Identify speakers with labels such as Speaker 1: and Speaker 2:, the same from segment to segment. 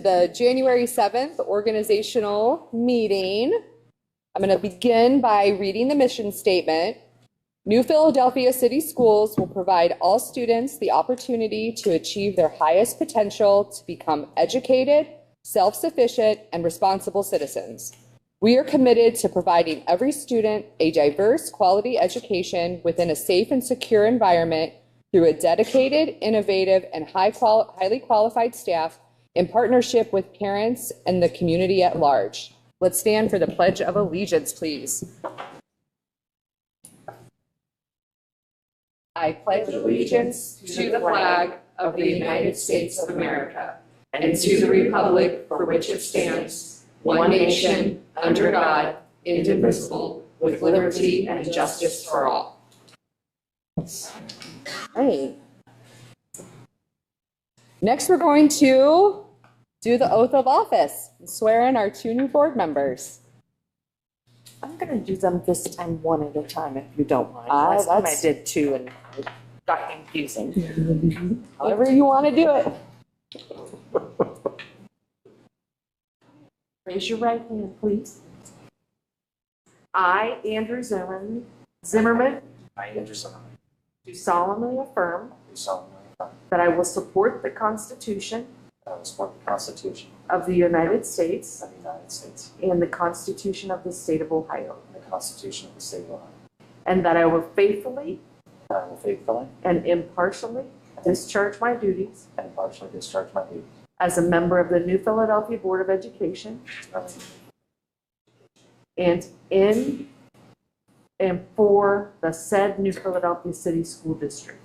Speaker 1: The January 7th organizational meeting. I'm going to begin by reading the mission statement. New Philadelphia City Schools will provide all students the opportunity to achieve their highest potential to become educated, self-sufficient, and responsible citizens. We are committed to providing every student a diverse, quality education within a safe and secure environment through a dedicated, innovative, and highly qualified staff in partnership with parents and the community at large. Let's stand for the Pledge of Allegiance, please. I pledge allegiance to the flag of the United States of America and to the republic for which it stands, one nation, under God, indivisible, with liberty and justice for all. Right. Next, we're going to do the oath of office and swear in our 2 new board members.
Speaker 2: I'm going to do them this time one at a time, if you don't mind. Last time I did 2 and it got confusing.
Speaker 1: However you want to do it.
Speaker 2: Raise your right hand, please. I, Andrew Zimmerman,
Speaker 3: I, Andrew Zimmerman,
Speaker 2: do solemnly affirm
Speaker 3: do solemnly affirm
Speaker 2: that I will support the Constitution
Speaker 3: that I will support the Constitution
Speaker 2: of the United States
Speaker 3: of the United States
Speaker 2: and the Constitution of the State of Ohio,
Speaker 3: and the Constitution of the State of Ohio,
Speaker 2: and that I will faithfully
Speaker 3: that I will faithfully
Speaker 2: and impartially discharge my duties
Speaker 3: and impartially discharge my duties
Speaker 2: as a member of the New Philadelphia Board of Education and in and for the said New Philadelphia City School District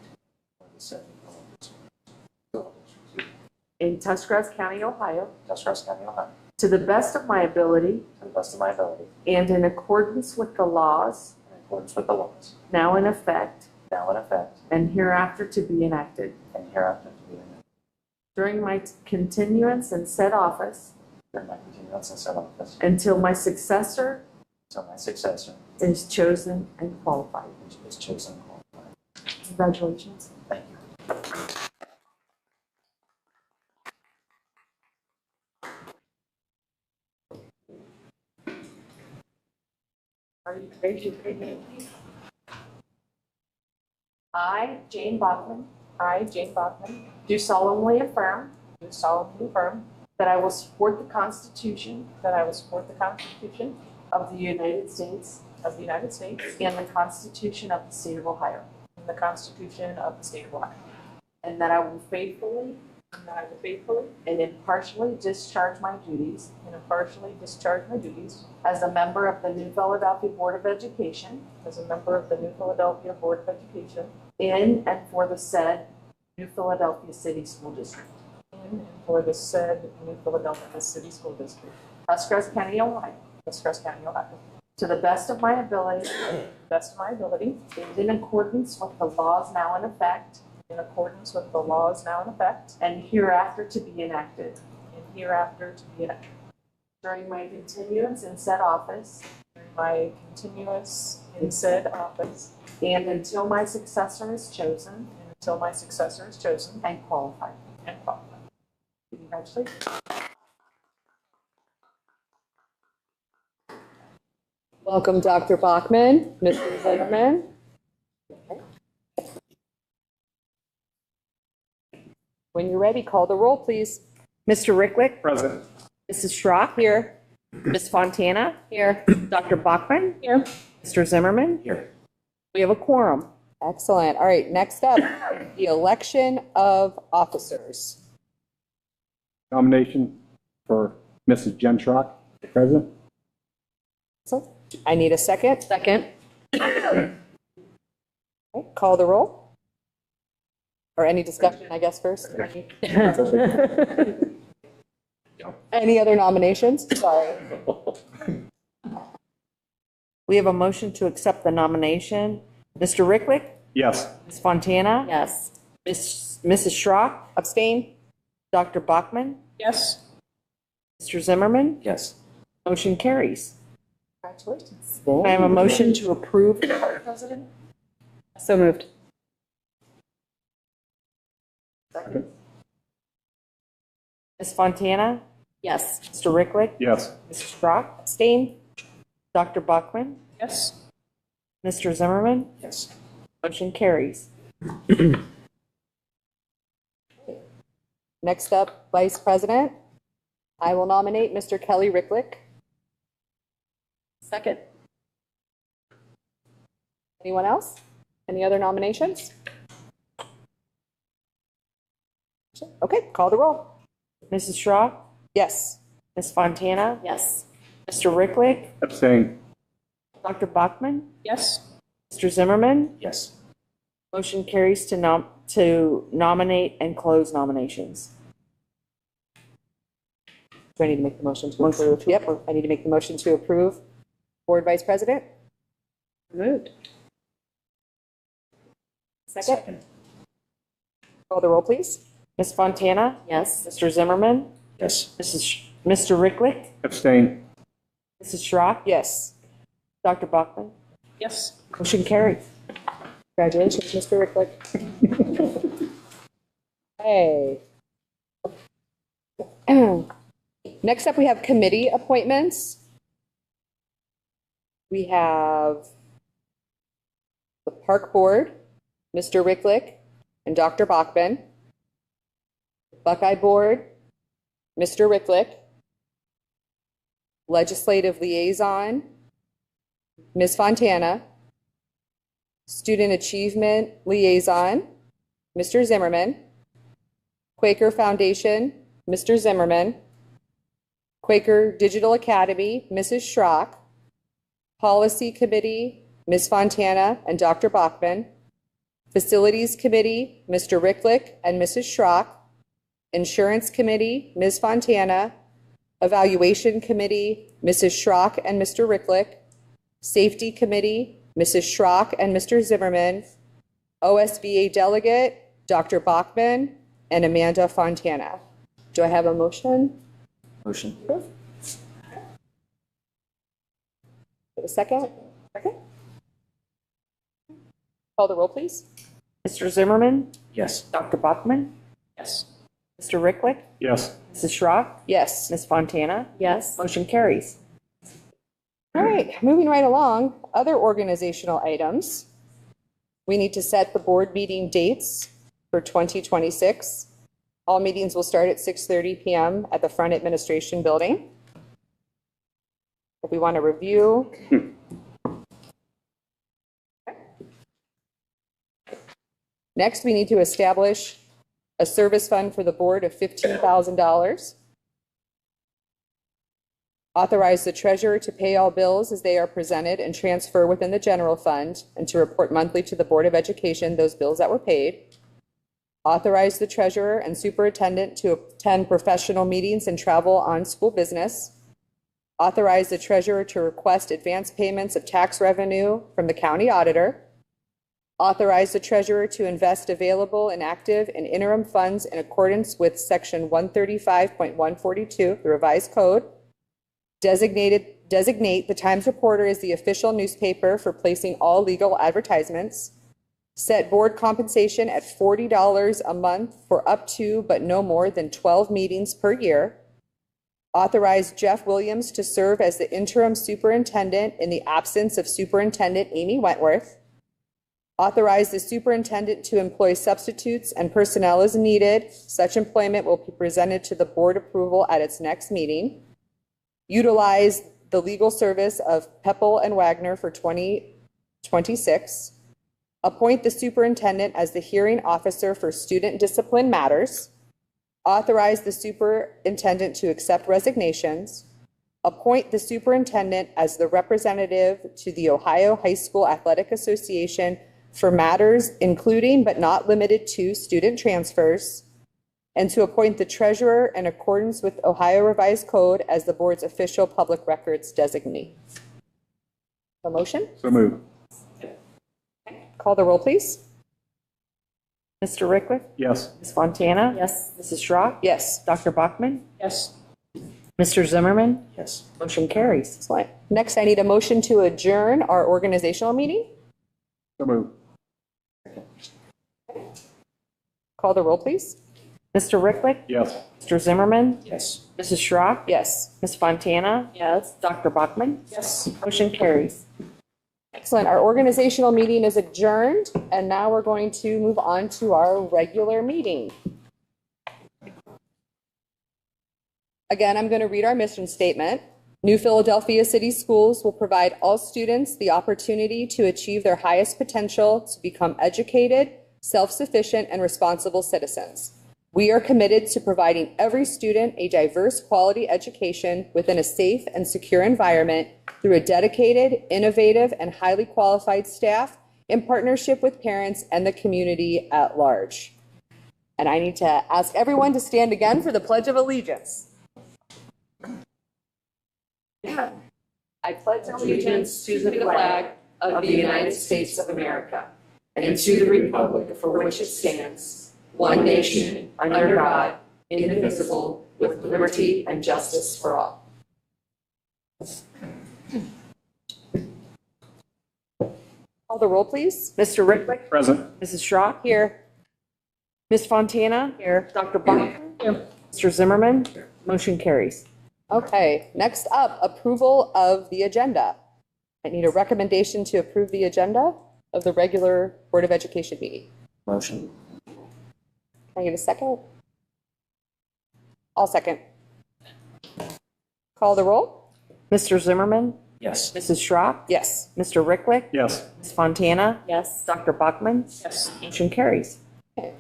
Speaker 3: for the said
Speaker 2: in Tuscarawas County, Ohio,
Speaker 3: Tuscarawas County, Ohio,
Speaker 2: to the best of my ability
Speaker 3: to the best of my ability,
Speaker 2: and in accordance with the laws
Speaker 3: in accordance with the laws
Speaker 2: now in effect
Speaker 3: now in effect
Speaker 2: and hereafter to be enacted.
Speaker 3: and hereafter to be enacted.
Speaker 2: During my continuance in said office
Speaker 3: During my continuance in said office,
Speaker 2: until my successor
Speaker 3: until my successor
Speaker 2: is chosen and qualified.
Speaker 3: is chosen and qualified.
Speaker 2: Congratulations.
Speaker 3: Thank you.
Speaker 2: Are you ready to read me? I, Jane Bachman, do solemnly affirm that I will support the Constitution of the United States and the Constitution of the State of Ohio, and that I will faithfully and impartially discharge my duties as a member of the New Philadelphia Board of Education in and for the said New Philadelphia City School District, Tuscarawas County, Ohio, to the best of my ability and in accordance with the laws now in effect and hereafter to be enacted. During my continuance in said office and until my successor is chosen and qualified. Congratulations.
Speaker 1: Welcome, Dr. Bachman, Mr. Zimmerman. When you're ready, call the roll, please.
Speaker 2: Mr. Ricklick,
Speaker 3: Present.
Speaker 2: Mrs. Schrock,
Speaker 1: Here.
Speaker 2: Ms. Fontana,
Speaker 1: Here.
Speaker 2: Dr. Bachman,
Speaker 1: Here.
Speaker 2: Mr. Zimmerman.
Speaker 3: Here.
Speaker 2: We have a quorum.
Speaker 1: Excellent. All right, next up, the election of officers.
Speaker 4: Nomination for Mrs. Jen Schrock, present.
Speaker 1: So I need a second.
Speaker 2: Second.
Speaker 1: Okay, call the roll. Or any discussion, I guess, first. Any other nominations? Sorry.
Speaker 2: We have a motion to accept the nomination. Mr. Ricklick,
Speaker 4: Yes.
Speaker 2: Ms. Fontana,
Speaker 1: Yes.
Speaker 2: Mrs. Schrock,
Speaker 1: Abstain?
Speaker 2: Dr. Bachman,
Speaker 1: Yes.
Speaker 2: Mr. Zimmerman.
Speaker 3: Yes.
Speaker 2: Motion carries.
Speaker 1: Congratulations.
Speaker 2: I have a motion to approve.
Speaker 1: President? So moved.
Speaker 4: Second.
Speaker 2: Ms. Fontana?
Speaker 5: Yes.
Speaker 2: Mr. Ricklick?
Speaker 4: Yes.
Speaker 2: Mrs. Schrock?
Speaker 1: Abstain?
Speaker 2: Dr. Buckman?
Speaker 5: Yes.
Speaker 2: Mr. Zimmerman?
Speaker 3: Yes.
Speaker 2: Motion carries.
Speaker 1: Next up, Vice President. I will nominate Mr. Kelly Ricklick.
Speaker 5: Second.
Speaker 1: Anyone else? Any other nominations? Okay, call the roll.
Speaker 2: Mrs. Schrock?
Speaker 1: Yes.
Speaker 2: Ms. Fontana?
Speaker 5: Yes.
Speaker 2: Mr. Ricklick?
Speaker 4: Abstain.
Speaker 2: Dr. Buckman?
Speaker 5: Yes.
Speaker 2: Mr. Zimmerman?
Speaker 3: Yes.
Speaker 2: Motion carries to nominate and close nominations.
Speaker 1: Do I need to make the motion to approve? Yep, I need to make the motion to approve. Board Vice President?
Speaker 5: Moved.
Speaker 1: Second. Call the roll, please.
Speaker 2: Ms. Fontana?
Speaker 5: Yes.
Speaker 2: Mr. Zimmerman?
Speaker 3: Yes.
Speaker 2: Mr. Ricklick?
Speaker 4: Abstain.
Speaker 2: Mrs. Schrock?
Speaker 1: Yes.
Speaker 2: Dr. Buckman?
Speaker 5: Yes.
Speaker 2: Motion carries.
Speaker 1: Congratulations, Mr. Ricklick. Hey. Next up, we have committee appointments. We have the Park Board, Mr. Ricklick and Dr. Bachman. Buckeye Board, Mr. Ricklick. Legislative Liaison, Ms. Fontana. Student Achievement Liaison, Mr. Zimmerman. Quaker Foundation, Mr. Zimmerman. Quaker Digital Academy, Mrs. Schrock. Policy Committee, Ms. Fontana and Dr. Bachman. Facilities Committee, Mr. Ricklick and Mrs. Schrock. Insurance Committee, Ms. Fontana. Evaluation Committee, Mrs. Schrock and Mr. Ricklick. Safety Committee, Mrs. Schrock and Mr. Zimmerman. OSBA Delegate, Dr. Bachman and Amanda Fontana. Do I have a motion?
Speaker 3: Motion.
Speaker 1: A second? Second. Call the roll, please.
Speaker 2: Mr. Zimmerman?
Speaker 3: Yes.
Speaker 2: Dr. Bachman?
Speaker 5: Yes.
Speaker 2: Mr. Ricklick?
Speaker 4: Yes.
Speaker 2: Mrs. Schrock?
Speaker 1: Yes.
Speaker 2: Ms. Fontana?
Speaker 5: Yes.
Speaker 2: Motion carries.
Speaker 1: All right, moving right along, other organizational items. We need to set the board meeting dates for 2026. All meetings will start at 6:30 p.m. at the front administration building. If we want to review. Next, we need to establish a service fund for the board of $15,000. Authorize the treasurer to pay all bills as they are presented and transfer within the general fund and to report monthly to the Board of Education those bills that were paid. Authorize the treasurer and superintendent to attend professional meetings and travel on school business. Authorize the treasurer to request advance payments of tax revenue from the county auditor. Authorize the treasurer to invest available and active and interim funds in accordance with Section 135.142, the revised code. Designate the Times Reporter as the official newspaper for placing all legal advertisements. Set board compensation at $40 a month for up to but no more than 12 meetings per year. Authorize Jeff Williams to serve as the interim superintendent in the absence of Superintendent Amy Wentworth. Authorize the superintendent to employ substitutes and personnel as needed. Such employment will be presented to the board approval at its next meeting. Utilize the legal service of Peppel and Wagner for 2026. Appoint the superintendent as the hearing officer for student discipline matters. Authorize the superintendent to accept resignations. Appoint the superintendent as the representative to the Ohio High School Athletic Association for matters including but not limited to student transfers, and to appoint the treasurer in accordance with Ohio Revised Code as the board's official public records designee. A motion?
Speaker 4: So moved.
Speaker 1: Call the roll, please.
Speaker 2: Mr. Ricklick?
Speaker 4: Yes.
Speaker 2: Ms. Fontana?
Speaker 5: Yes.
Speaker 2: Mrs. Schrock?
Speaker 1: Yes.
Speaker 2: Dr. Bachman?
Speaker 5: Yes.
Speaker 2: Mr. Zimmerman?
Speaker 3: Yes.
Speaker 2: Motion carries.
Speaker 1: Excellent. Next, I need a motion to adjourn our organizational meeting.
Speaker 4: So moved.
Speaker 1: Call the roll, please.
Speaker 2: Mr. Ricklick,
Speaker 4: Yes.
Speaker 2: Mr. Zimmerman,
Speaker 3: Yes.
Speaker 2: Mrs. Schrock,
Speaker 1: Yes.
Speaker 2: Ms. Fontana,
Speaker 5: Yes.
Speaker 2: Dr. Bachman.
Speaker 3: Yes.
Speaker 2: Motion carries.
Speaker 1: Excellent. Our organizational meeting is adjourned, and now we're going to move on to our regular meeting. Again, I'm going to read our mission statement. New Philadelphia City Schools will provide all students the opportunity to achieve their highest potential to become educated, self-sufficient, and responsible citizens. We are committed to providing every student a diverse quality education within a safe and secure environment through a dedicated, innovative, and highly qualified staff in partnership with parents and the community at large. And I need to ask everyone to stand again for the Pledge of Allegiance. I pledge allegiance to the flag of the United States of America and to the republic for which it stands, one nation, under God, indivisible, with liberty and justice for all. Call the roll, please.
Speaker 2: Mr. Ricklick,
Speaker 4: Present.
Speaker 2: Mrs. Schrock,
Speaker 1: Here.
Speaker 2: Ms. Fontana,
Speaker 1: Here.
Speaker 2: Dr. Bachman, Mr. Zimmerman. Motion carries.
Speaker 1: Okay, next up, approval of the agenda. I need a recommendation to approve the agenda of the regular Board of Education meeting.
Speaker 3: Motion.
Speaker 1: Can I get a second? I'll second. Call the roll?
Speaker 2: Mr. Zimmerman,
Speaker 3: Yes.
Speaker 2: Mrs. Schrock,
Speaker 1: Yes.
Speaker 2: Mr. Ricklick,
Speaker 4: Yes.
Speaker 2: Ms. Fontana,
Speaker 5: Yes.
Speaker 2: Dr. Bachman.
Speaker 5: Yes.
Speaker 2: Motion carries.
Speaker 1: Okay.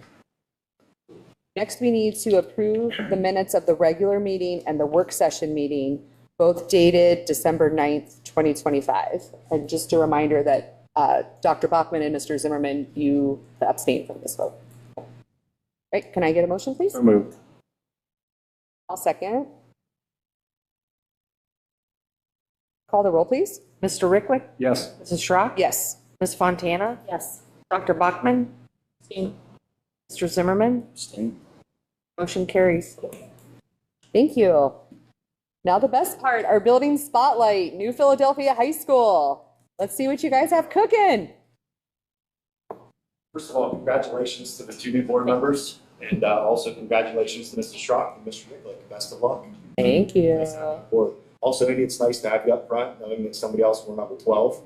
Speaker 1: Next, we need to approve the minutes of the regular meeting and the work session meeting, both dated December 9th, 2025. And just a reminder that Dr. Bachman and Mr. Zimmerman, you abstained from this vote. Right, can I get a motion, please?
Speaker 4: So moved.
Speaker 1: I'll second. Call the roll, please.
Speaker 2: Mr. Ricklick,
Speaker 4: Yes.
Speaker 2: Mrs. Schrock,
Speaker 1: Yes.
Speaker 2: Ms. Fontana,
Speaker 5: Yes.
Speaker 2: Dr. Bachman, Mr. Zimmerman.
Speaker 3: Abstain.
Speaker 2: Motion carries.
Speaker 1: Thank you. Now the best part, our building spotlight, New Philadelphia High School. Let's see what you guys have cooking.
Speaker 6: First of all, congratulations to the two new board members, and also congratulations to Mr. Schrock and Mr. Ricklick. Best of luck.
Speaker 1: Thank you.
Speaker 6: Nice to have you aboard. Also, maybe it's nice to have you up front, knowing that somebody else wore number 12.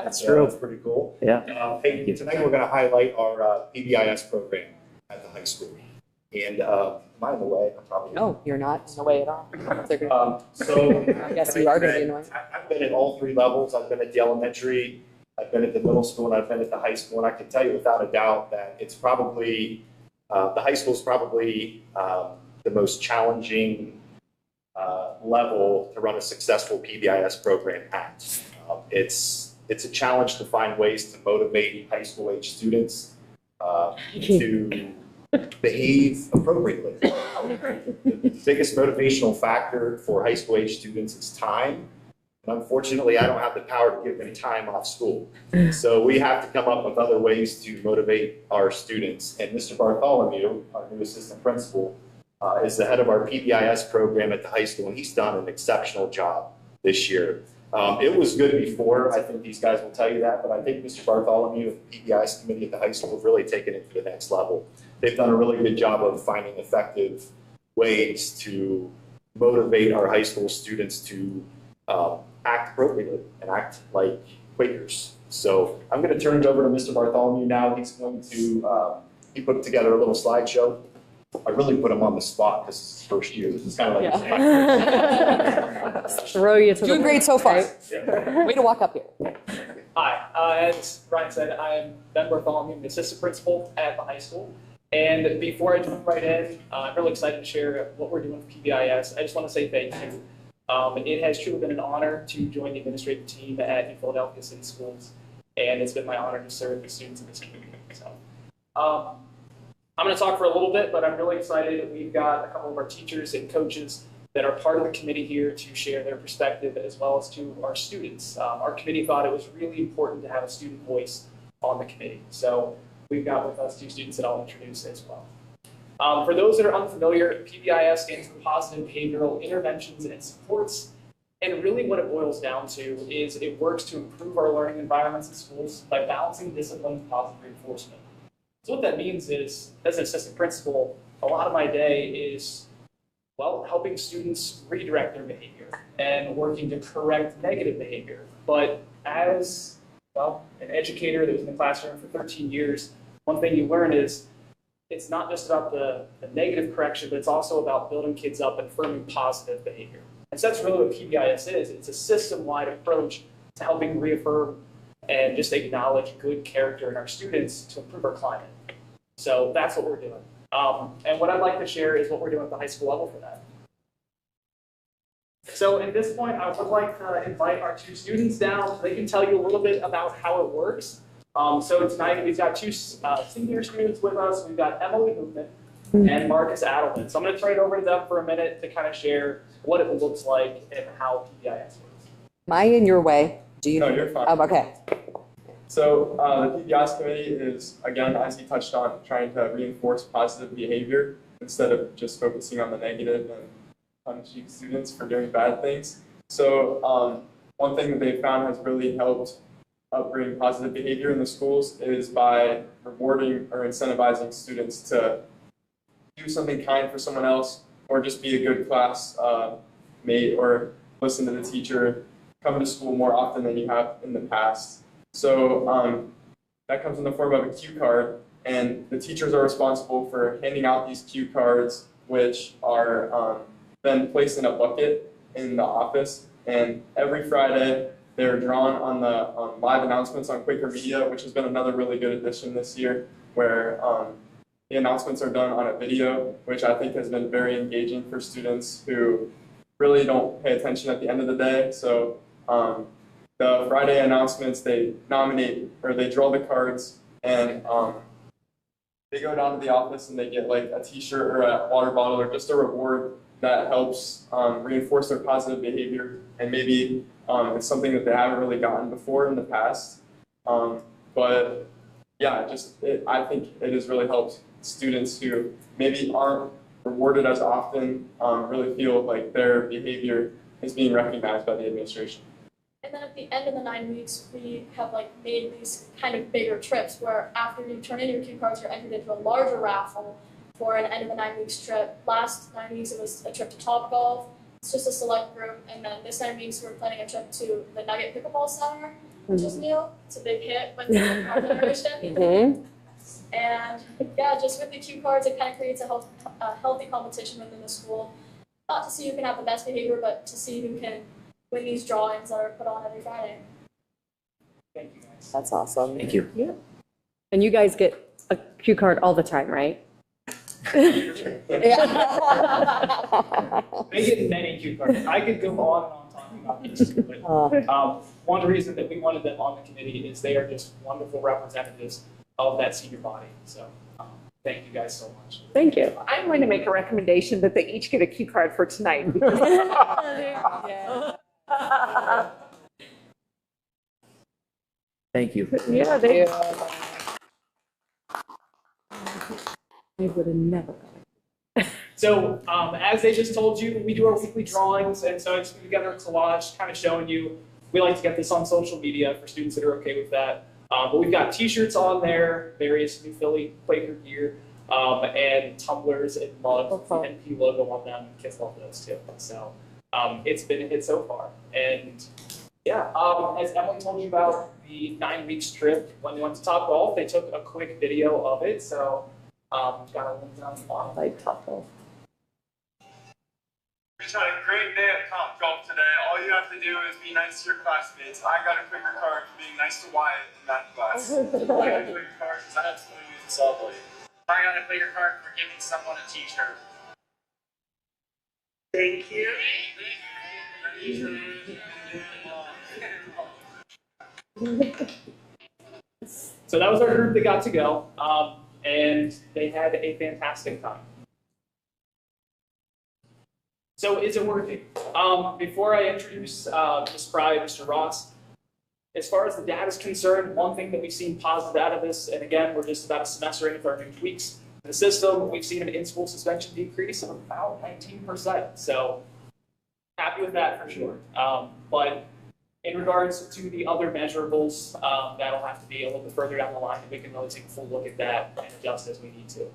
Speaker 3: That's true.
Speaker 6: That's pretty cool.
Speaker 3: Yeah.
Speaker 6: Hey, tonight we're going to highlight our PBIS program at the high school. And am I in the way? I'm probably
Speaker 1: No, you're not in the way at all. They're gonna-
Speaker 6: So
Speaker 1: I guess you are gonna be annoying.
Speaker 6: I've been at all three levels. I've been at the elementary, I've been at the middle school, and I've been at the high school. And I can tell you without a doubt that it's probably, the high school is probably the most challenging level to run a successful PBIS program at. It's a challenge to find ways to motivate high school age students to behave appropriately. The biggest motivational factor for high school age students is time. And unfortunately, I don't have the power to give them time off school. So we have to come up with other ways to motivate our students. And Mr. Bartholomew, our new assistant principal, is the head of our PBIS program at the high school, and he's done an exceptional job this year. It was good before, I think these guys will tell you that, but I think Mr. Bartholomew and the PBIS committee at the high school have really taken it to the next level. They've done a really good job of finding effective ways to motivate our high school students to act appropriately and act like Quakers. So I'm going to turn it over to Mr. Bartholomew now. He's going to, he put together a little slideshow. I really put him on the spot because it's his first year. This is kind of like his
Speaker 5: Throw you to
Speaker 1: Doing
Speaker 5: the
Speaker 1: great so far.
Speaker 6: Yeah.
Speaker 1: Way to walk up here.
Speaker 7: Hi, as Ryan said, I'm Ben Bartholomew, the assistant principal at the high school. And before I jump right in, I'm really excited to share what we're doing with PBIS. I just want to say thank you. It has truly been an honor to join the administrative team at New Philadelphia City Schools, and it's been my honor to serve the students in this community. So, I'm going to talk for a little bit, but I'm really excited. We've got a couple of our teachers and coaches that are part of the committee here to share their perspective, as well as to our students. Our committee thought it was really important to have a student voice on the committee. So we've got with us two students that I'll introduce as well. For those that are unfamiliar, PBIS stands for Positive Behavioral Interventions and Supports. And really what it boils down to is it works to improve our learning environments in schools by balancing discipline and positive reinforcement. So what that means is, as an assistant principal, a lot of my day is, well, helping students redirect their behavior and working to correct negative behavior. But as, well, an educator that was in the classroom for 13 years, one thing you learn is it's not just about the negative correction, but it's also about building kids up and affirming positive behavior. And so that's really what PBIS is. It's a system-wide approach to helping reaffirm and just acknowledge good character in our students to improve our climate. So that's what we're doing. And what I'd like to share is what we're doing at the high school level for that. So at this point, I would like to invite our two students down so they can tell you a little bit about how it works. So tonight we've got two senior students with us. We've got Emily Movement and Marcus Adelman. So I'm going to turn it over to them for a minute to kind of share what it looks like and how PBIS works.
Speaker 1: Am I in your way? Do you?
Speaker 8: No, you're fine.
Speaker 1: Okay.
Speaker 8: So the PBIS committee is, again, as you touched on, trying to reinforce positive behavior instead of just focusing on the negative and punishing students for doing bad things. So one thing that they found has really helped bring positive behavior in the schools is by rewarding or incentivizing students to do something kind for someone else, or just be a good class mate, or listen to the teacher, come to school more often than you have in the past. So that comes in the form of a cue card, and the teachers are responsible for handing out these cue cards, which are then placed in a bucket in the office. And every Friday, they're drawn on the live announcements on Quaker Media, which has been another really good addition this year, where the announcements are done on a video, which I think has been very engaging for students who really don't pay attention at the end of the day. So the Friday announcements, they nominate, or they draw the cards, and they go down to the office and they get like a t-shirt or a water bottle or just a reward that helps reinforce their positive behavior. And maybe it's something that they haven't really gotten before in the past. But yeah, I think it has really helped students who maybe aren't rewarded as often really feel like their behavior is being recognized by the administration.
Speaker 9: And then at the end of the 9 weeks, we have like made these kind of bigger trips where after you turn in your cue cards, you're entered into a larger raffle for an end of the 9 weeks trip. Last 9 weeks, it was a trip to Topgolf. It's just a select group. And then this 9 weeks, we're planning a trip to the Nugget Pickleball Center, which is new. It's a big hit with our generation. And yeah, just with the cue cards, it kind of creates a healthy competition within the school. Not to see who can have the best behavior, but to see who can win these drawings that are put on every Friday.
Speaker 7: Thank you, guys.
Speaker 1: That's awesome.
Speaker 3: Thank you.
Speaker 5: Yeah. And you guys get a cue card all the time, right?
Speaker 7: They get many cue cards. I could go on and on talking about this, but one reason that we wanted them on the committee is they are just wonderful representatives of that senior body. So thank you guys so much.
Speaker 5: Thank you.
Speaker 10: I'm going to make a recommendation that they each get a cue card for tonight.
Speaker 3: Thank you.
Speaker 5: Yeah, they.
Speaker 10: I would have never.
Speaker 7: So as they just told you, we do our weekly drawings, and so I just put together a collage kind of showing you. We like to get this on social media for students that are okay with that. But we've got t-shirts on there, various New Philly Quaker gear, and tumblers and mugs with the NP logo on them. Kids love those too. So it's been a hit so far. And yeah, as Emily told you about the 9 weeks trip, when they went to Topgolf, they took a quick video of it. So got a link down the bottom.
Speaker 5: Like Topgolf.
Speaker 11: We just had a great day at Topgolf today. All you have to do is be nice to your classmates. I got a Quaker card for being nice to Wyatt in math class. I got a Quaker card because I absolutely use it solidly. I got a Quaker card for giving someone a t-shirt. Thank you.
Speaker 7: So that was our group that got to go, and they had a fantastic time. So is it working? Before I introduce Ms. Fry and Mr. Ross, as far as the data is concerned, one thing that we've seen positive out of this, and again, we're just about a semester in with our new tweaks in the system, we've seen an in-school suspension decrease of about 19%. So happy with that for sure. But In regards to the other measurables, that'll have to be a little bit further down the line, and we can really take a full look at that and adjust as we need to.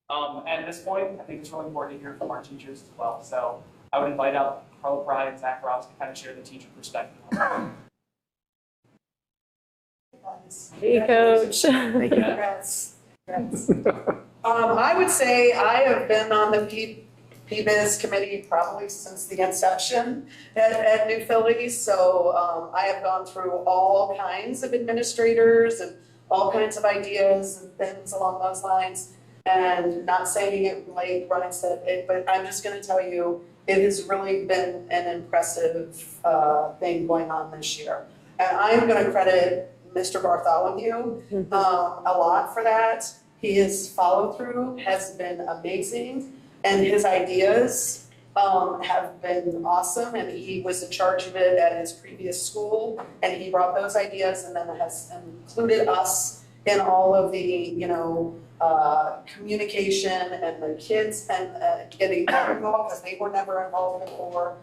Speaker 7: At this point, I think it's really important to hear from our teachers as well. So I would invite out Carla Pride and Zach Ross to kind of share the teacher perspective on that.
Speaker 5: Hey, Coach.
Speaker 10: Congrats. I would say I have been on the PBIZ committee probably since the inception at New Philly. So I have gone through all kinds of administrators and all kinds of ideas and things along those lines. And not saying it like Brian said it, but I'm just going to tell you, it has really been an impressive thing going on this year. And I'm going to credit Mr. Bartholomew a lot for that. His follow through has been amazing, and his ideas have been awesome. And he was in charge of it at his previous school, and he brought those ideas and then has included us in all of the, communication and the kids and getting them involved because they were never involved before.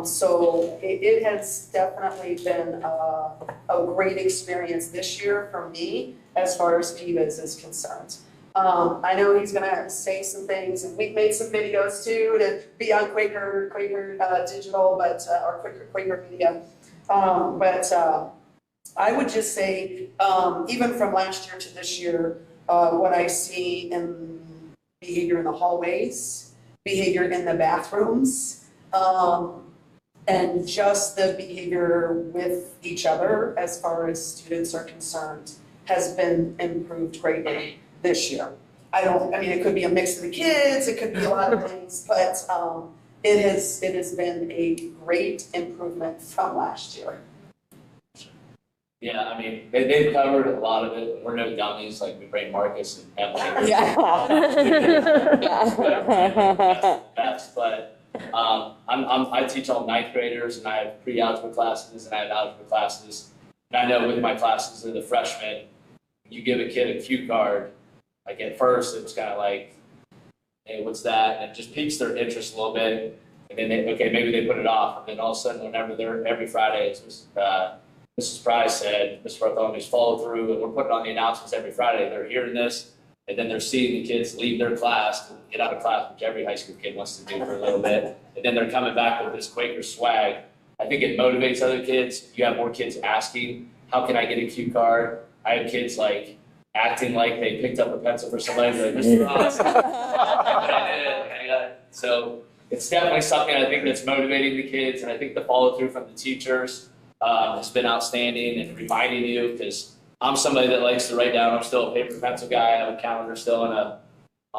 Speaker 10: So it has definitely been a great experience this year for me as far as PBIZ is concerned. I know he's gonna say some things, and we've made some videos too to be on Quaker Digital, but or Quaker Media. I would just say, even from last year to this year, what I see in behavior in the hallways, behavior in the bathrooms, and just the behavior with each other as far as students are concerned has been improved greatly this year. It could be a mix of the kids, it could be a lot of things, but it has been a great improvement from last year.
Speaker 12: Yeah, they've covered a lot of it. We're no dummies, like we bring Marcus and Emily. Best, but I teach all ninth graders, and I have pre-algebra classes, and I have algebra classes. And I know with my classes, they're the freshmen. You give a kid a cue card, like at first it was kind of like, hey, what's that? And it just piques their interest a little bit. And then maybe they put it off. And then all of a sudden, whenever they're every Friday, Mrs. Price said, Mr. Bartholomew's follow through, and we're putting on the announcements every Friday. They're hearing this, and then they're seeing the kids leave their class, get out of class, which every high school kid wants to do for a little bit. And then they're coming back with this Quaker swag. I think it motivates other kids. You have more kids asking, how can I get a cue card? I have kids like acting like they picked up a pencil for somebody. Like, Mr. Ross. So it's definitely something I think that's motivating the kids, and I think the follow through from the teachers has been outstanding and reminding you, because I'm somebody that likes to write down. I'm still a paper pencil guy. I have a calendar still on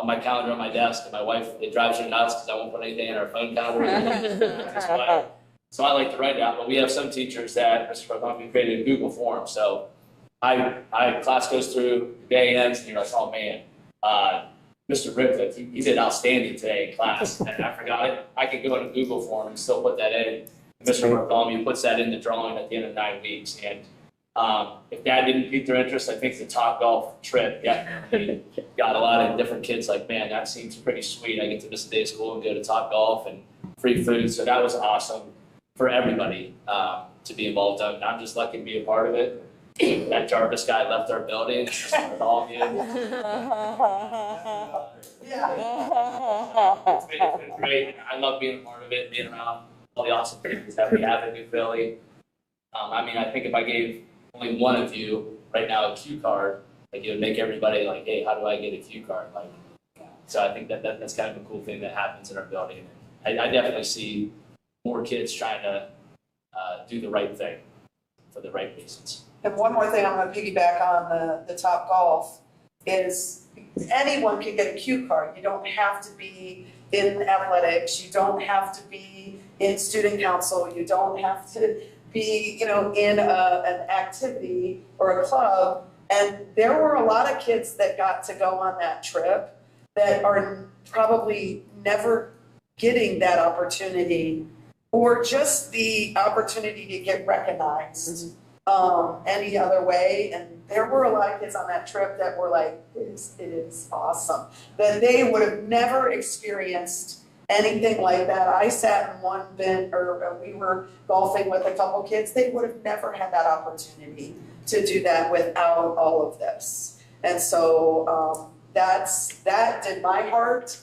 Speaker 12: my calendar on my desk, and my wife, it drives her nuts because I won't put anything in our phone calendar. So I like to write it out, but we have some teachers that Mr. Bartholomew created a Google form. So class goes through, the day ends, and you're like, oh man, Mr. Rickliff, he did outstanding today in class, and I forgot it. I could go in a Google form and still put that in. Mr. Bartholomew puts that in the drawing at the end of 9 weeks. And if that didn't pique their interest, I think the Top Golf trip got a lot of different kids like, man, that seems pretty sweet. I get to miss a day of school and go to Top Golf and free food. So that was awesome for everybody to be involved in. And I'm just lucky to be a part of it. That Jarvis guy left our building. Mr. Bartholomew. It's been great. I love being a part of it, being around all the awesome things that we have in New Philly. I think if I gave only one of you right now a cue card, like it would make everybody like, hey, how do I get a cue card? So I think that's kind of a cool thing that happens in our building. I definitely see more kids trying to do the right thing for the right reasons.
Speaker 10: And one more thing I'm going to piggyback on the Top Golf is anyone can get a cue card. You don't have to be in athletics. You don't have to be in student council. You don't have to be, in an activity or a club. And there were a lot of kids that got to go on that trip that are probably never getting that opportunity, or just the opportunity to get recognized any other way. And there were a lot of kids on that trip that were like, it is awesome. That they would have never experienced anything like that. I sat in one bench, or we were golfing with a couple kids. They would have never had that opportunity to do that without all of this. And so that did my heart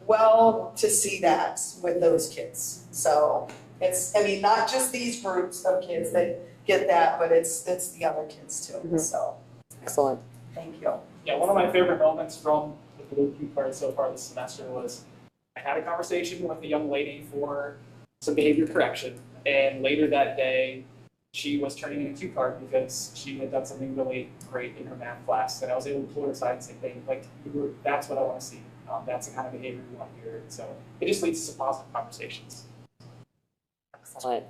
Speaker 10: well to see that with those kids. So it's, I mean, not just these groups of kids that get that, but it's the other kids too. So
Speaker 1: Excellent.
Speaker 10: thank you.
Speaker 7: Yeah, one of my favorite moments from the Blue Cue Card so far this semester was I had a conversation with a young lady for some behavior correction, and later that day, she was turning in a cue card because she had done something really great in her math class, and I was able to pull her aside and say, "Hey, like, that's what I want to see. That's the kind of behavior we want here." So it just leads to some positive conversations.
Speaker 1: Excellent.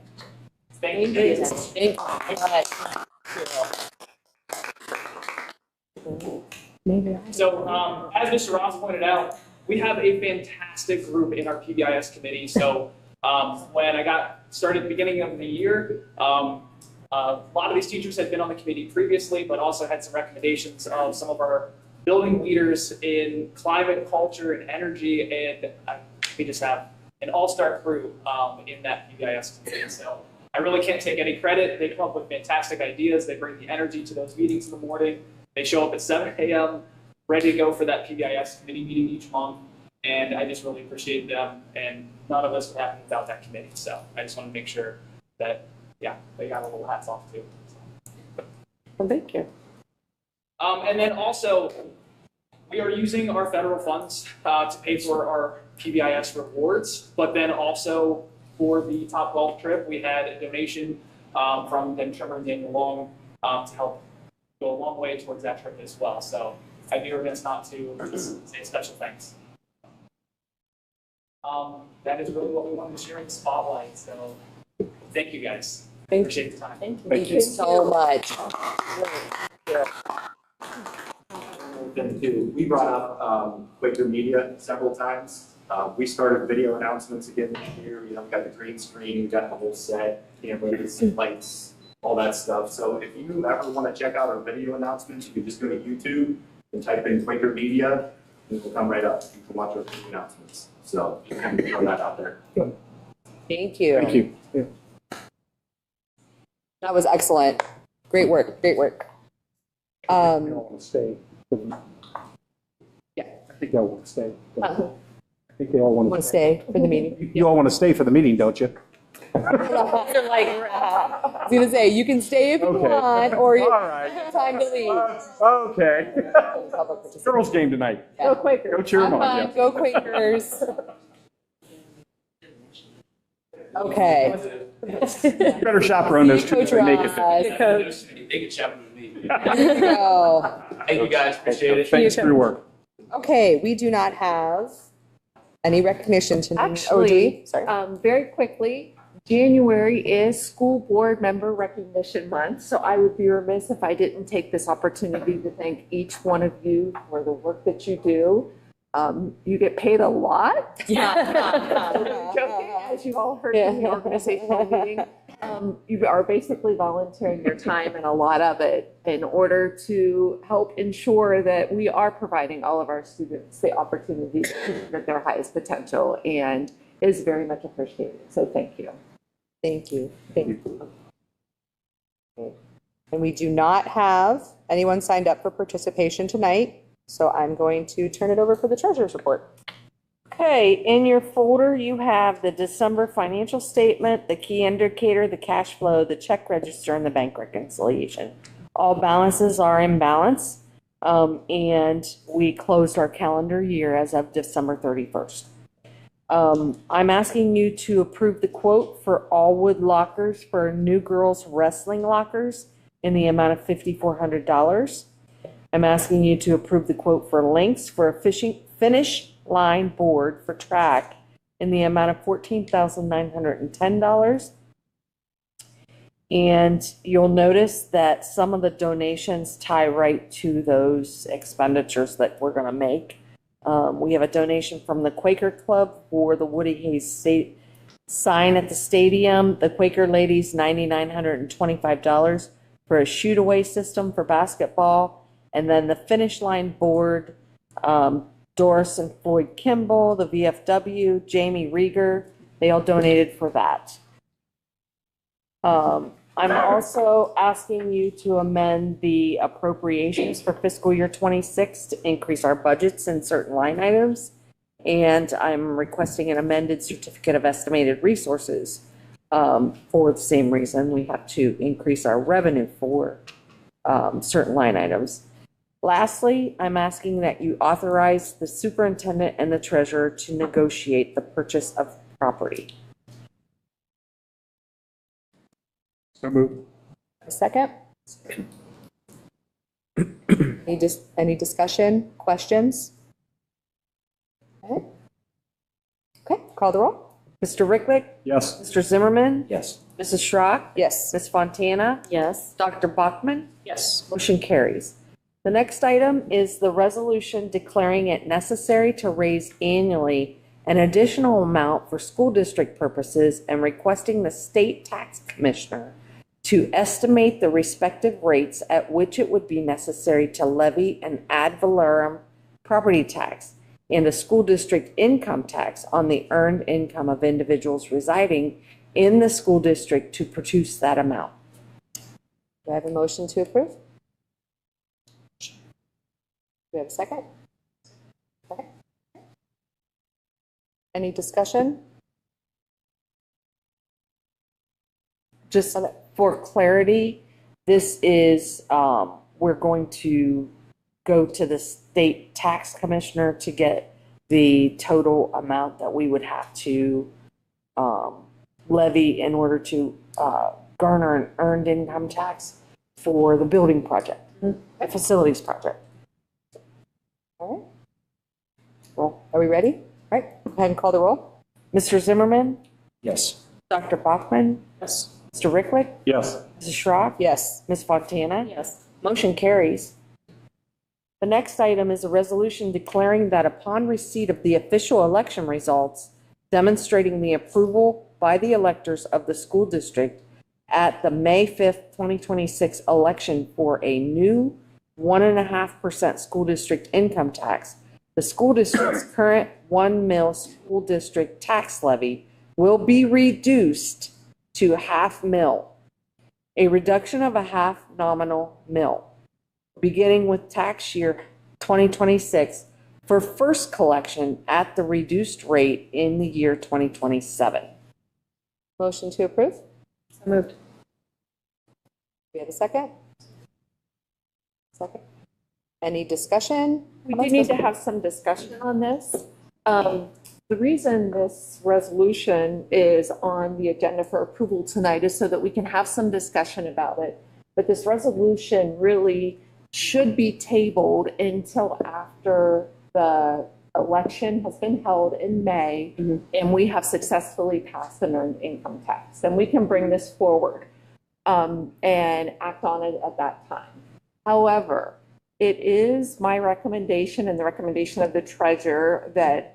Speaker 7: Thank you.
Speaker 1: Thank you.
Speaker 7: So, as Mr. Ross pointed out, we have a fantastic group in our PBIS committee. So, when I got started at the beginning of the year, a lot of these teachers had been on the committee previously, but also had some recommendations of some of our building leaders in climate, culture, and energy, and we just have an all-star crew in that PBIS committee. So I really can't take any credit. They come up with fantastic ideas. They bring the energy to those meetings in the morning. They show up at 7 a.m. ready to go for that PBIS committee meeting each month, and I just really appreciate them, and none of this would happen without that committee. So I just want to make sure that, yeah, they got a little hats off too.
Speaker 1: Well, thank you.
Speaker 7: And then also, we are using our federal funds to pay for our PBIS rewards, but then also for the Top Golf trip, we had a donation from Ben Trimmer and Daniel Long to help go a long way towards that trip as well. So I'd be remiss not to say special thanks. That is really what we wanted to share in the spotlight. So thank you guys. Appreciate the time.
Speaker 1: Thank you so much.
Speaker 6: Then too, we brought up Quaker Media several times. We started video announcements again this year. You know, we got the green screen, we got the whole set, cameras, lights, all that stuff. So if you ever want to check out our video announcements, you can just go to YouTube and type in Quaker Media, and it will come right up. You can watch our video announcements. So just kind of throw that out there.
Speaker 1: Thank you.
Speaker 4: Thank you. Yeah.
Speaker 1: That was excellent. Great work. Great work.
Speaker 4: They all want to stay.
Speaker 1: Yeah.
Speaker 4: I think they all want to stay. I think they all want
Speaker 1: Want
Speaker 4: to
Speaker 1: to stay for the meeting?
Speaker 4: You all want to stay for the meeting, don't you?
Speaker 1: I was gonna say you can stay if you
Speaker 4: Okay.
Speaker 1: want, or
Speaker 4: All right.
Speaker 1: it's time to leave.
Speaker 4: Okay. Girls game tonight.
Speaker 1: Go Quakers.
Speaker 4: Go cheer them
Speaker 1: Have
Speaker 4: on,
Speaker 1: fun.
Speaker 4: yeah.
Speaker 1: Go Quakers. Okay.
Speaker 4: You better chaperone those two if they make it there.
Speaker 1: Coach.
Speaker 12: They can chat with me.
Speaker 1: There you go.
Speaker 12: Thank you guys, appreciate it.
Speaker 4: Thanks for your work.
Speaker 1: Okay, we do not have any recognition tonight.
Speaker 2: Actually,
Speaker 1: Sorry.
Speaker 2: very quickly, January is School Board Member Recognition Month, so I would be remiss if I didn't take this opportunity to thank each one of you for the work that you do. You get paid a lot. Joking, as you all heard in the organizational meeting. You are basically volunteering your time and a lot of it in order to help ensure that we are providing all of our students the opportunity to achieve at their highest potential, and is very much appreciated. So thank you.
Speaker 1: Thank you. Thank you. Okay. And we do not have anyone signed up for participation tonight, so I'm going to turn it over for the treasurer's report.
Speaker 2: Okay, in your folder, you have the December financial statement, the key indicator, the cash flow, the check register, and the bank reconciliation. All balances are in balance, and we closed our calendar year as of December 31st. I'm asking you to approve the quote for all wood lockers for new girls wrestling lockers in the amount of $5,400. I'm asking you to approve the quote for links for a finish line board for track in the amount of $14,910. And you'll notice that some of the donations tie right to those expenditures that we're going to make. We have a donation from the Quaker Club for the Woody Hayes State sign at the stadium. The Quaker ladies, $9,925 for a shoot-away system for basketball. And then the finish line board Doris and Floyd Kimball, the VFW, Jamie Rieger, they all donated for that. I'm also asking you to amend the appropriations for fiscal year 26 to increase our budgets in certain line items. And I'm requesting an amended certificate of estimated resources for the same reason. We have to increase our revenue for certain line items. Lastly, I'm asking that you authorize the superintendent and the treasurer to negotiate the purchase of property.
Speaker 4: So moved.
Speaker 1: A second? Any discussion, questions? Okay. Okay, call the roll.
Speaker 2: Mr. Ricklick?
Speaker 4: Yes.
Speaker 2: Mr. Zimmerman?
Speaker 3: Yes.
Speaker 2: Mrs. Schrock?
Speaker 1: Yes.
Speaker 2: Ms. Fontana?
Speaker 5: Yes.
Speaker 2: Dr. Bachman?
Speaker 7: Yes.
Speaker 2: Motion carries. The next item is the resolution declaring it necessary to raise annually an additional amount for school district purposes and requesting the state tax commissioner to estimate the respective rates at which it would be necessary to levy an ad valorem property tax and a school district income tax on the earned income of individuals residing in the school district to produce that amount.
Speaker 1: Do I have a motion to approve? Do we have a second? Okay. Any discussion?
Speaker 2: Just for clarity, this is, we're going to go to the state tax commissioner to get the total amount that we would have to levy in order to garner an earned income tax for the building project, a facilities project.
Speaker 1: All right. Well, are we ready? All right, go ahead and call the roll.
Speaker 2: Mr. Zimmerman?
Speaker 3: Yes.
Speaker 2: Dr. Bachman?
Speaker 7: Yes.
Speaker 2: Mr. Ricklick?
Speaker 4: Yes.
Speaker 2: Mrs. Schrock?
Speaker 1: Yes.
Speaker 2: Ms. Fontana?
Speaker 5: Yes.
Speaker 2: Motion carries. The next item is a resolution declaring that upon receipt of the official election results demonstrating the approval by the electors of the school district at the May 5th, 2026 election for a new 1.5% school district income tax, the school district's current 1 mil school district tax levy will be reduced to half mil, a reduction of a half nominal mil, beginning with tax year 2026 for first collection at the reduced rate in the year 2027.
Speaker 1: Motion to approve?
Speaker 5: So moved.
Speaker 1: We have a second? Second. Any discussion?
Speaker 5: We do need to have some discussion on this. The reason this resolution is on the agenda for approval tonight is so that we can have some discussion about it. But this resolution really should be tabled until after the election has been held in May and we have successfully passed an earned income tax. And we can bring this forward and act on it at that time. However, it is my recommendation and the recommendation of the treasurer that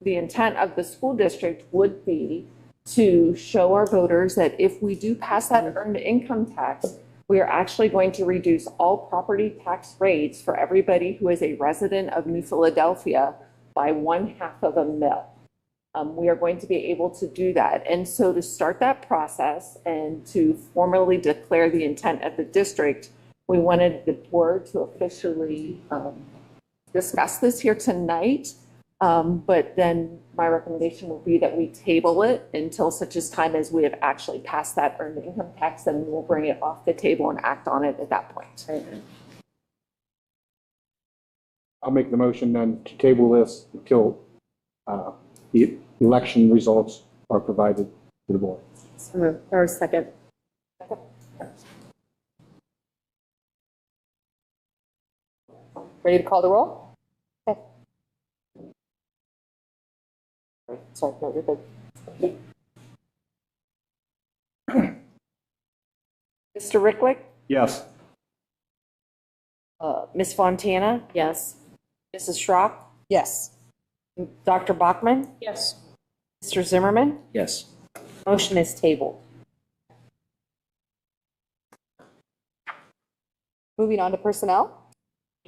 Speaker 5: the intent of the school district would be to show our voters that if we do pass that earned income tax, we are actually going to reduce all property tax rates for everybody who is a resident of New Philadelphia by 1/2 of a mil. We are going to be able to do that. And so to start that process and to formally declare the intent of the district, we wanted the board to officially discuss this here tonight. But then my recommendation will be that we table it until such as time as we have actually passed that earned income tax, and we'll bring it off the table and act on it at that point.
Speaker 4: I'll make the motion then to table this until the election results are provided to the board.
Speaker 5: So moved. Or second.
Speaker 1: Ready to call the roll? Okay. Sorry, no, you're good.
Speaker 2: Mr. Ricklick?
Speaker 4: Yes.
Speaker 2: Ms. Fontana?
Speaker 5: Yes.
Speaker 2: Mrs. Schrock?
Speaker 1: Yes.
Speaker 2: Dr. Bachman?
Speaker 7: Yes.
Speaker 2: Mr. Zimmerman?
Speaker 3: Yes.
Speaker 2: Motion is tabled.
Speaker 1: Moving on to personnel.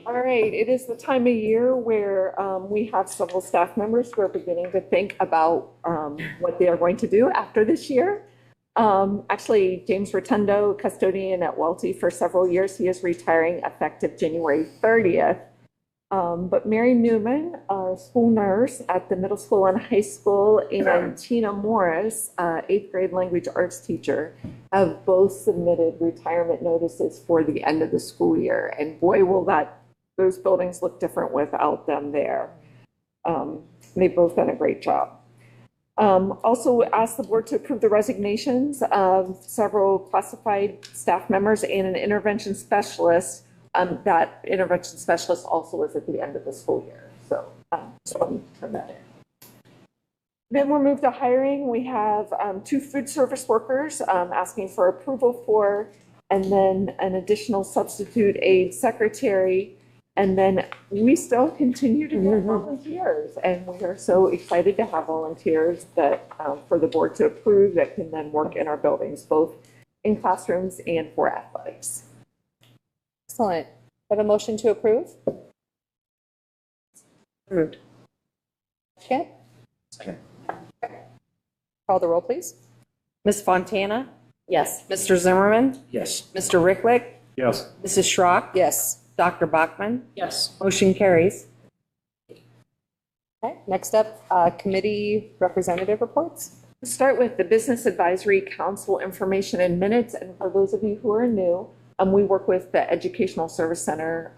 Speaker 5: All right, it is the time of year where we have several staff members who are beginning to think about what they are going to do after this year. Actually, James Rotundo, custodian at Welty for several years, he is retiring effective January 30th. But Mary Newman, our school nurse at the middle school and high school, and Tina Morris, 8th grade language arts teacher, have both submitted retirement notices for the end of the school year. And boy, will those buildings look different without them there. They've both done a great job. Also asked the board to approve the resignations of several classified staff members and an intervention specialist. That intervention specialist also is at the end of the school year. So just let me turn that in. Then we'll move to hiring. We have 2 food service workers asking for approval for, and then an additional substitute aide secretary. And then we still continue to get volunteers, and we are so excited to have volunteers that for the board to approve that can then work in our buildings, both in classrooms and for athletics.
Speaker 1: Excellent. Have a motion to approve?
Speaker 2: Approved.
Speaker 1: Second? Call the roll, please.
Speaker 2: Ms. Fontana? Yes. Mr. Zimmerman?
Speaker 3: Yes.
Speaker 2: Mr. Ricklick?
Speaker 4: Yes.
Speaker 2: Mrs. Schrock?
Speaker 1: Yes.
Speaker 2: Dr. Bachman?
Speaker 3: Yes.
Speaker 2: Motion carries.
Speaker 1: Okay, next up, committee representative reports.
Speaker 5: We'll start with the Business Advisory Council information and minutes. And for those of you who are new, we work with the Educational Service Center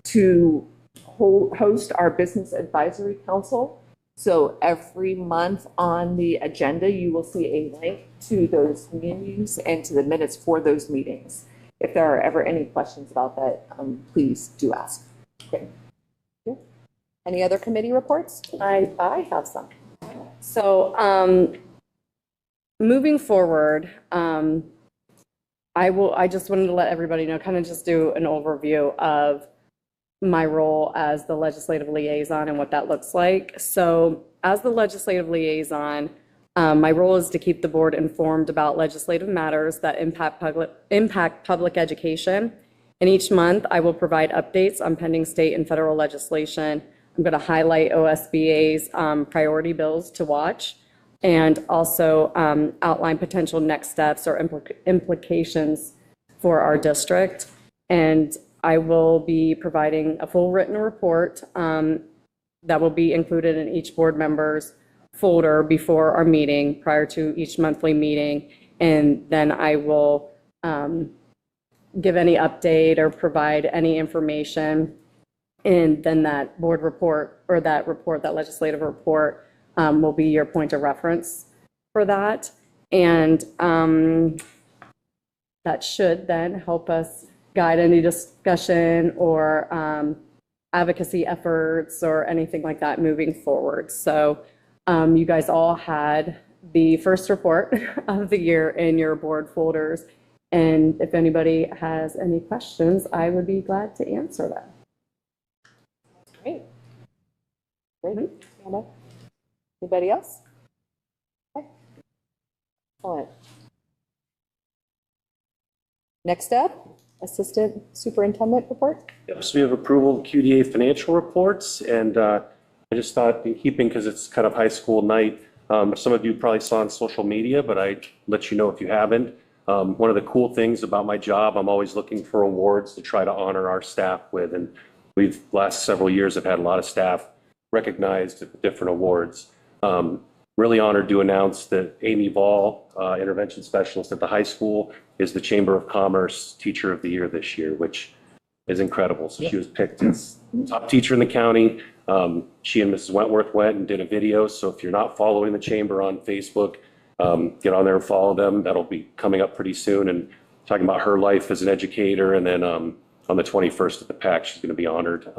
Speaker 5: to host our Business Advisory Council. So every month on the agenda, you will see a link to those meetings and to the minutes for those meetings. If there are ever any questions about that, please do ask. Okay.
Speaker 1: Any other committee reports?
Speaker 2: I have some. So moving forward, I just wanted to let everybody know, kind of just do an overview of my role as the legislative liaison and what that looks like. So as the legislative liaison, my role is to keep the board informed about legislative matters that impact public education. And each month, I will provide updates on pending state and federal legislation. I'm going to highlight OSBA's priority bills to watch, and also outline potential next steps or implications for our district. And I will be providing a full written report that will be included in each board member's folder before our meeting, prior to each monthly meeting. And then I will give any update or provide any information. And then that board report, or that legislative report, will be your point of reference for that. And that should then help us guide any discussion or advocacy efforts or anything like that moving forward. So you guys all had the first report of the year in your board folders. And if anybody has any questions, I would be glad to answer them.
Speaker 1: Great. Great. Anybody else? Okay. Excellent. Next up, Assistant Superintendent report.
Speaker 3: Yep, so we have approval of QDA financial reports, and I just thought, in keeping, because it's kind of high school night, some of you probably saw on social media, but I let you know if you haven't. One of the cool things about my job, I'm always looking for awards to try to honor our staff with, and we've last several years have had a lot of staff recognized with different awards. Really honored to announce that Amy Ball, intervention specialist at the high school, is the Chamber of Commerce Teacher of the Year this year, which is incredible. So she was picked as top teacher in the county. She and Mrs. Wentworth went and did a video. So if you're not following the Chamber on Facebook, get on there and follow them. That'll be coming up pretty soon, and talking about her life as an educator. And then on the 21st at the PAC, she's going to be honored.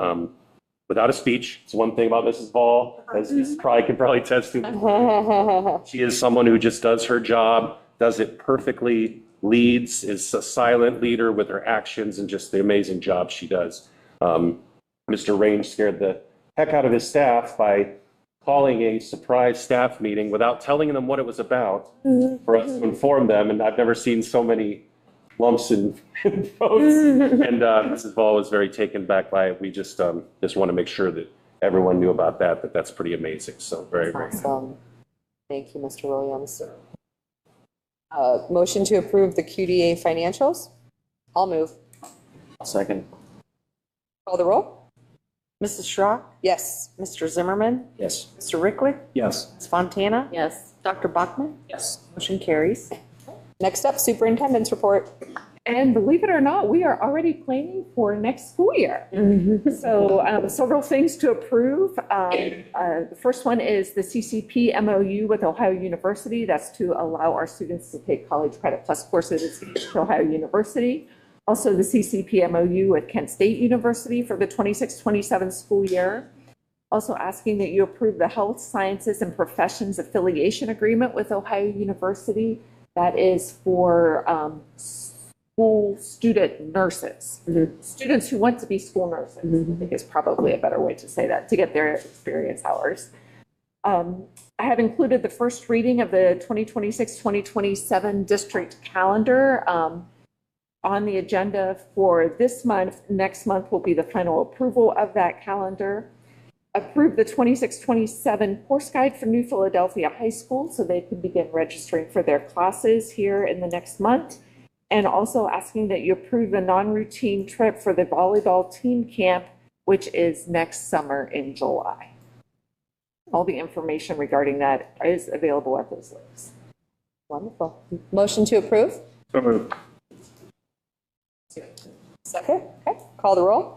Speaker 3: Without a speech. It's one thing about Mrs. Ball, as you can probably attest to. She is someone who just does her job, does it perfectly, leads, is a silent leader with her actions, and just the amazing job she does. Mr. Range scared the heck out of his staff by calling a surprise staff meeting without telling them what it was about for us to inform them. And I've never seen so many lumps and votes. And Mrs. Ball was very taken back by it. We just want to make sure that everyone knew about that, but that's pretty amazing. So very, very.
Speaker 1: Awesome. Thank you, Mr. Williams. Motion to approve the QDA financials? I'll move.
Speaker 12: Second.
Speaker 1: Call the roll?
Speaker 2: Mrs. Schrock,
Speaker 1: Yes.
Speaker 2: Mr. Zimmerman,
Speaker 12: Yes.
Speaker 2: Mr. Ricklick,
Speaker 4: Yes.
Speaker 2: Ms. Fontana,
Speaker 5: Yes.
Speaker 2: Dr. Bachman,
Speaker 12: Yes.
Speaker 2: motion carries.
Speaker 1: Next up, superintendent's report.
Speaker 5: And believe it or not, we are already planning for next school year. So several things to approve. The first one is the CCP MOU with Ohio University. That's to allow our students to take College Credit Plus courses at Ohio University. Also, the CCP MOU with Kent State University for the 26-27 school year. Also asking that you approve the Health Sciences and Professions Affiliation Agreement with Ohio University. That is for school student nurses, students who want to be school nurses, I think is probably a better way to say that, to get their experience hours. I have included the first reading of the 2026-2027 district calendar on the agenda for this month. Next month will be the final approval of that calendar. Approve the 26-27 course guide for New Philadelphia High School so they can begin registering for their classes here in the next month. And also asking that you approve the non-routine trip for the volleyball team camp, which is next summer in July. All the information regarding that is available at those links.
Speaker 1: Wonderful. Motion to approve?
Speaker 4: So moved.
Speaker 1: Second. Okay. Call the roll?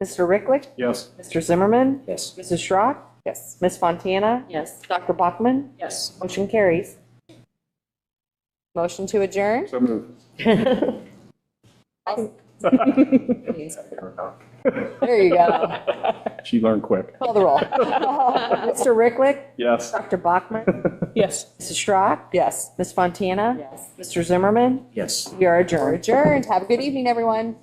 Speaker 2: Mr. Ricklick,
Speaker 4: Yes.
Speaker 2: Mr. Zimmerman,
Speaker 12: Yes.
Speaker 2: Mrs. Schrock,
Speaker 1: Yes.
Speaker 2: Ms. Fontana,
Speaker 5: Yes.
Speaker 2: Dr. Bachman,
Speaker 12: Yes.
Speaker 2: motion carries.
Speaker 1: Motion to adjourn?
Speaker 4: So moved.
Speaker 1: There you go.
Speaker 4: She learned quick.
Speaker 1: Call the roll.
Speaker 2: Mr. Ricklick,
Speaker 4: Yes.
Speaker 2: Dr. Bachman,
Speaker 12: Yes.
Speaker 2: Mrs. Schrock,
Speaker 1: Yes.
Speaker 2: Ms. Fontana,
Speaker 1: Yes.
Speaker 2: Mr. Zimmerman,
Speaker 12: Yes.
Speaker 2: we are adjourned.
Speaker 1: Adjourned. Have a good evening, everyone.